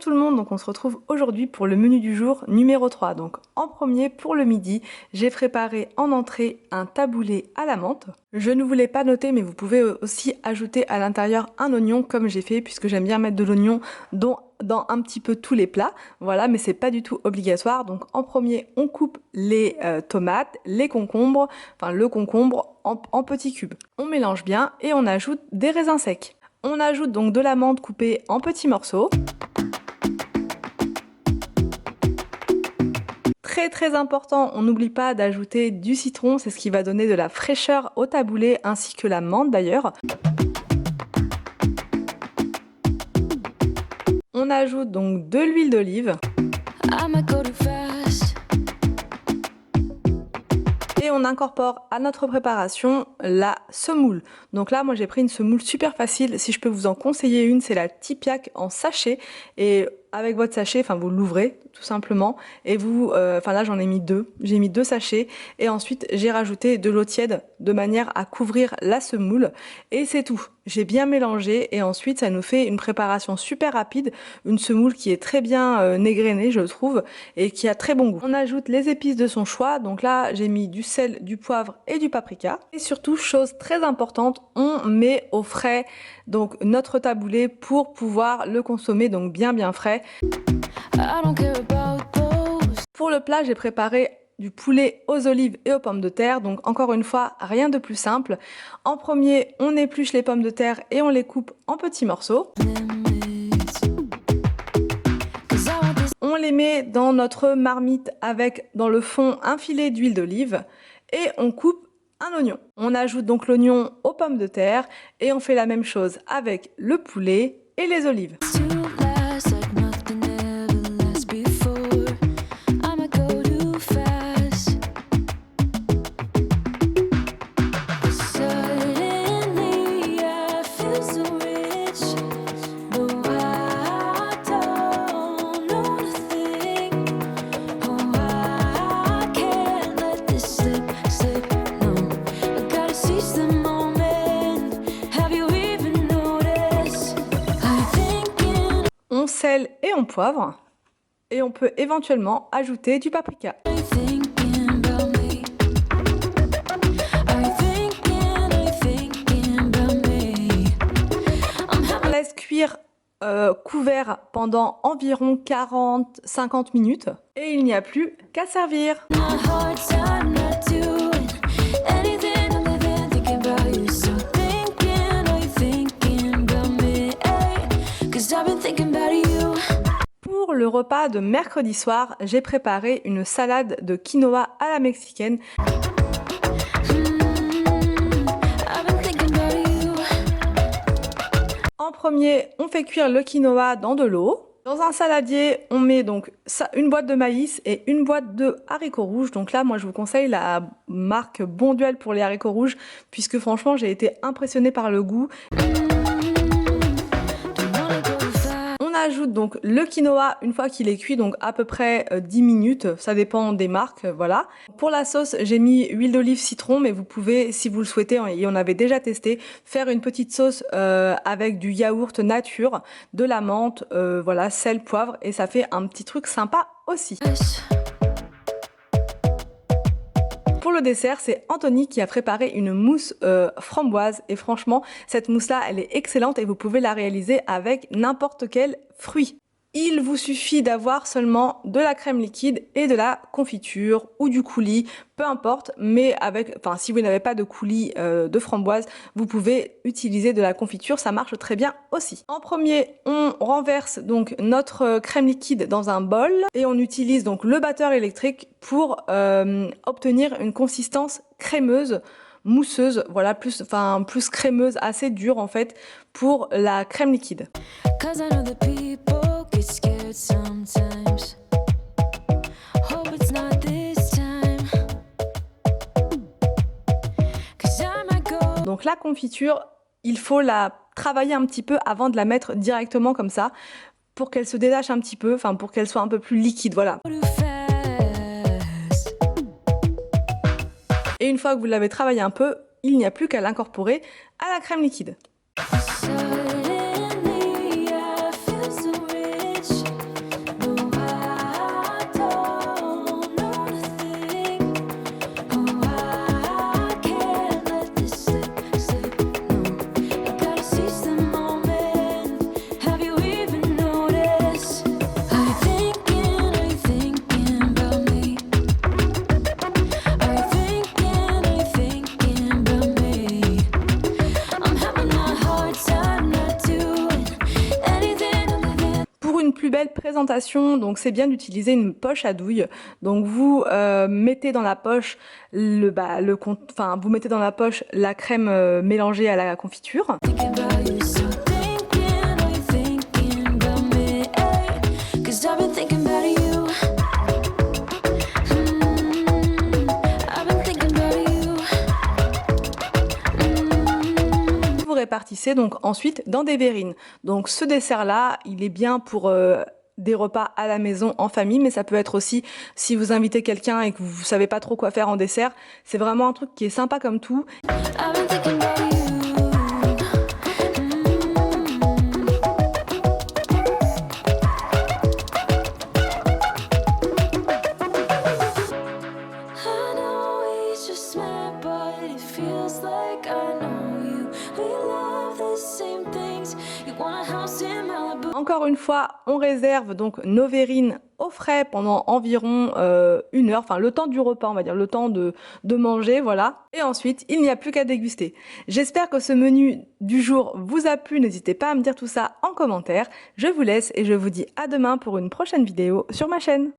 tout le monde, donc on se retrouve aujourd'hui pour le menu du jour numéro 3. Donc en premier pour le midi, j'ai préparé en entrée un taboulé à la menthe. Je ne vous l'ai pas noté mais vous pouvez aussi ajouter à l'intérieur un oignon comme j'ai fait puisque j'aime bien mettre de l'oignon dans un petit peu tous les plats. Voilà, mais c'est pas du tout obligatoire. Donc en premier, on coupe les tomates, les concombres, enfin le concombre en petits cubes. On mélange bien et on ajoute des raisins secs. On ajoute donc de la menthe coupée en petits morceaux. Très important, on n'oublie pas d'ajouter du citron, c'est ce qui va donner de la fraîcheur au taboulé ainsi que la menthe d'ailleurs. On ajoute donc de l'huile d'olive. Et on incorpore à notre préparation la semoule. Donc là, moi j'ai pris une semoule super facile. Si je peux vous en conseiller une, c'est la Tipiak en sachet. Et avec votre sachet, enfin vous l'ouvrez tout simplement. Et vous, enfin là j'en ai mis deux. J'ai mis 2 sachets. Et ensuite j'ai rajouté de l'eau tiède de manière à couvrir la semoule. Et c'est tout. J'ai bien mélangé et ensuite ça nous fait une préparation super rapide. Une semoule qui est très bien négrénée je trouve et qui a très bon goût. On ajoute les épices de son choix. Donc là j'ai mis du sel, du poivre et du paprika. Et surtout, chose très importante, on met au frais donc notre taboulé pour pouvoir le consommer donc bien frais. Pour le plat, j'ai préparé du poulet aux olives et aux pommes de terre, donc encore une fois, rien de plus simple. En premier, on épluche les pommes de terre et on les coupe en petits morceaux. On les met dans notre marmite avec dans le fond un filet d'huile d'olive et on coupe un oignon. On ajoute donc l'oignon aux pommes de terre et on fait la même chose avec le poulet et les olives. On sel et on poivre et on peut éventuellement ajouter du paprika. On laisse cuire couvert pendant environ 40-50 minutes et il n'y a plus qu'à servir. Pour le repas de mercredi soir, j'ai préparé une salade de quinoa à la mexicaine. En premier, on fait cuire le quinoa dans de l'eau. Dans un saladier, on met donc une boîte de maïs et une boîte de haricots rouges. Donc là, moi, je vous conseille la marque Bonduelle pour les haricots rouges, puisque franchement, j'ai été impressionnée par le goût. On ajoute donc le quinoa une fois qu'il est cuit, donc à peu près 10 minutes, ça dépend des marques, voilà. Pour la sauce, j'ai mis huile d'olive citron, mais vous pouvez, si vous le souhaitez, et on avait déjà testé, faire une petite sauce avec du yaourt nature, de la menthe, voilà, sel, poivre, et ça fait un petit truc sympa aussi. Pour le dessert, c'est Anthony qui a préparé une mousse framboise et franchement, cette mousse-là, elle est excellente et vous pouvez la réaliser avec n'importe quel fruit. Il vous suffit d'avoir seulement de la crème liquide et de la confiture ou du coulis, peu importe, mais si vous n'avez pas de coulis de framboise, vous pouvez utiliser de la confiture, ça marche très bien aussi. En premier, on renverse donc notre crème liquide dans un bol et on utilise donc le batteur électrique pour obtenir une consistance crémeuse, mousseuse, voilà, plus crémeuse, assez dure en fait pour la crème liquide. Donc la confiture, il faut la travailler un petit peu avant de la mettre directement comme ça, pour qu'elle se détache un petit peu, pour qu'elle soit un peu plus liquide, voilà. Et une fois que vous l'avez travaillé un peu, il n'y a plus qu'à l'incorporer à la crème liquide. présentation, donc c'est bien d'utiliser une poche à douille. Donc vous mettez dans la poche vous mettez dans la poche la crème mélangée à la confiture. Répartissez donc ensuite dans des verrines. Donc ce dessert là, il est bien pour des repas à la maison en famille, mais ça peut être aussi si vous invitez quelqu'un et que vous savez pas trop quoi faire en dessert. C'est vraiment un truc qui est sympa comme tout. Encore une fois, on réserve donc nos verrines au frais pendant environ 1 heure, enfin le temps du repas, on va dire, le temps de manger, voilà. Et ensuite, il n'y a plus qu'à déguster. J'espère que ce menu du jour vous a plu, n'hésitez pas à me dire tout ça en commentaire. Je vous laisse et je vous dis à demain pour une prochaine vidéo sur ma chaîne.